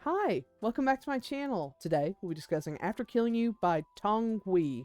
Hi, welcome back to my channel. Today, we'll be discussing After Killing You by Ttangjwi,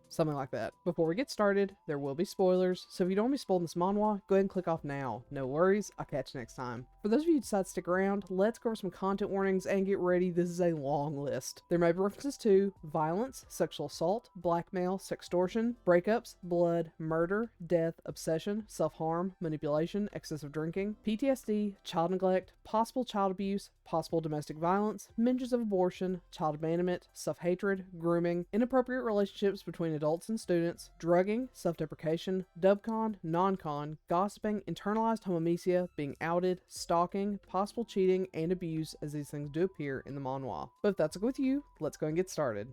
something like that. Before we get started, there will be spoilers, so if you don't want to be spoiled in this manhwa, go ahead and click off now. No worries, I'll catch you next time. For those of you who decide to stick around, let's go over some content warnings and get ready. This is a long list. There may be references to violence, sexual assault, blackmail, sextortion, breakups, blood, murder, death, obsession, self-harm, manipulation, excessive drinking, PTSD, child neglect, possible child abuse, possible domestic violence, mentions of abortion, child abandonment, self-hatred, grooming, inappropriate relationships between adults and students, drugging, self-deprecation, dubcon, non-con, gossiping, internalized homomesia, being outed, stalking, possible cheating, and abuse, as these things do appear in the manhwa. But if that's okay with you, let's go and get started.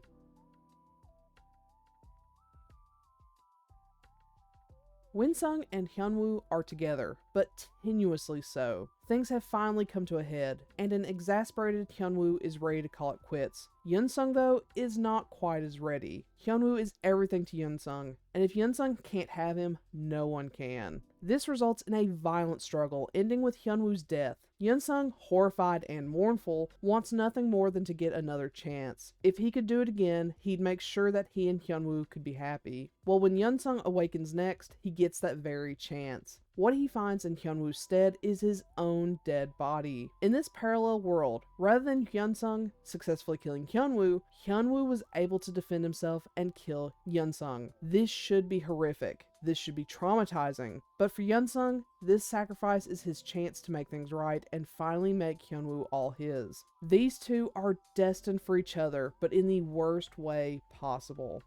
Winsung and Hyunwoo are together, but tenuously so. Things have finally come to a head, and an exasperated Hyunwoo is ready to call it quits. Yunsung, though, is not quite as ready. Hyunwoo is everything to Yunsung, and if Yunsung can't have him, no one can. This results in a violent struggle, ending with Hyunwoo's death. Yunsung, horrified and mournful, wants nothing more than to get another chance. If he could do it again, he'd make sure that he and Hyunwoo could be happy. Well, when Yunsung awakens next, he gets that very chance. What he finds in Hyunwoo's stead is his own dead body. In this parallel world, rather than Yunsung successfully killing Hyunwoo, Hyunwoo was able to defend himself and kill Yunsung. This should be horrific. This should be traumatizing. But for Yunsung, this sacrifice is his chance to make things right and finally make Hyunwoo all his. These two are destined for each other, but in the worst way possible.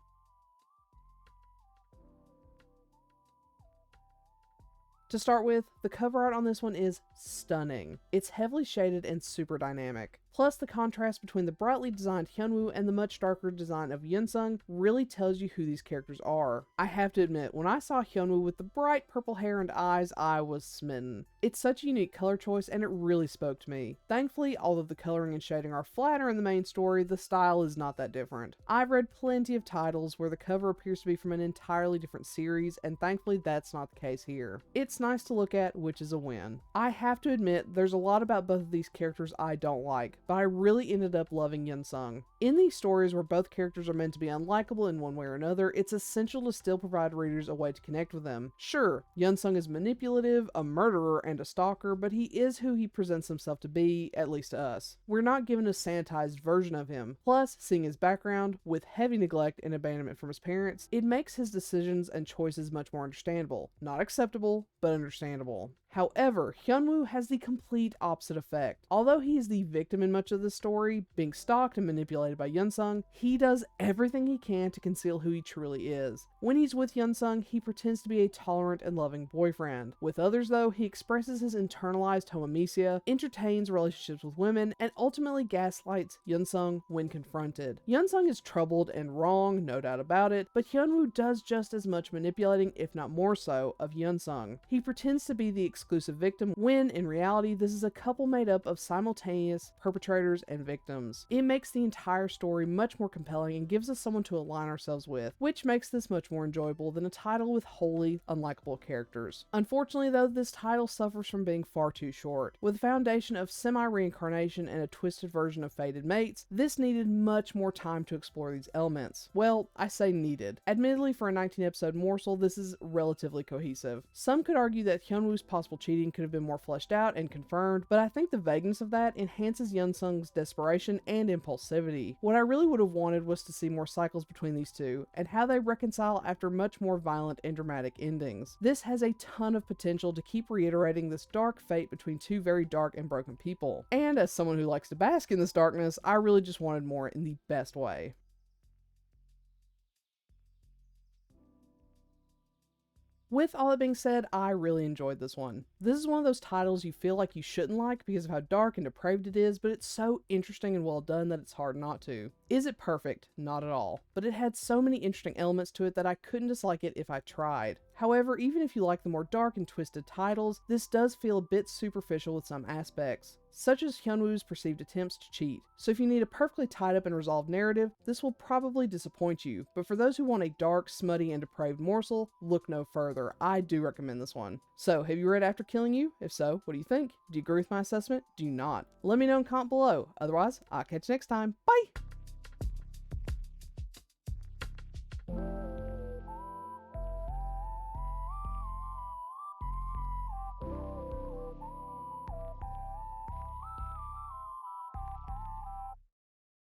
To start with, the cover art on this one is stunning. It's heavily shaded and super dynamic. Plus, the contrast between the brightly designed Hyunwoo and the much darker design of Yunsung really tells you who these characters are. I have to admit, when I saw Hyunwoo with the bright purple hair and eyes, I was smitten. It's such a unique color choice and it really spoke to me. Thankfully, although the coloring and shading are flatter in the main story, the style is not that different. I've read plenty of titles where the cover appears to be from an entirely different series, and thankfully that's not the case here. It's nice to look at, which is a win. I have to admit, there's a lot about both of these characters I don't like, but I really ended up loving Yunsung. In these stories where both characters are meant to be unlikable in one way or another, it's essential to still provide readers a way to connect with them. Sure, Yunsung is manipulative, a murderer, and a stalker, but he is who he presents himself to be, at least to us. We're not given a sanitized version of him. Plus, seeing his background, with heavy neglect and abandonment from his parents, it makes his decisions and choices much more understandable. Not acceptable, but understandable. However, Hyunwoo has the complete opposite effect. Although he is the victim in much of the story, being stalked and manipulated by Yunsung, he does everything he can to conceal who he truly is. When he's with Yunsung, he pretends to be a tolerant and loving boyfriend. With others, though, he expresses his internalized homomesia, entertains relationships with women, and ultimately gaslights Yunsung when confronted. Yunsung is troubled and wrong, no doubt about it, but Hyunwoo does just as much manipulating, if not more so, of Yunsung. He pretends to be the exclusive victim when, in reality, this is a couple made up of simultaneous perpetrators and victims. It makes the entire story much more compelling and gives us someone to align ourselves with, which makes this much more enjoyable than a title with wholly unlikable characters. Unfortunately, though, this title suffers from being far too short. With a foundation of semi-reincarnation and a twisted version of fated mates, this needed much more time to explore these elements. Well, I say needed. Admittedly, for a 19-episode morsel, this is relatively cohesive. Some could argue that Hyunwoo's possible cheating could have been more fleshed out and confirmed, but I think the vagueness of that enhances Yunsung's desperation and impulsivity. What I really would have wanted was to see more cycles between these two, and how they reconcile after much more violent and dramatic endings. This has a ton of potential to keep reiterating this dark fate between two very dark and broken people. And as someone who likes to bask in this darkness, I really just wanted more in the best way. With all that being said, I really enjoyed this one. This is one of those titles you feel like you shouldn't like because of how dark and depraved it is, but it's so interesting and well done that it's hard not to. Is it perfect? Not at all. But it had so many interesting elements to it that I couldn't dislike it if I tried. However, even if you like the more dark and twisted titles, this does feel a bit superficial with some aspects. such as Hyunwoo's perceived attempts to cheat. So if you need a perfectly tied up and resolved narrative, this will probably disappoint you, but for those who want a dark, smutty, and depraved morsel, look no further. I do recommend this one. So, have you read After Killing You? If so, what do you think? Do you agree with my assessment? Do you not? Let me know in comment below. Otherwise, I'll catch you next time. Bye!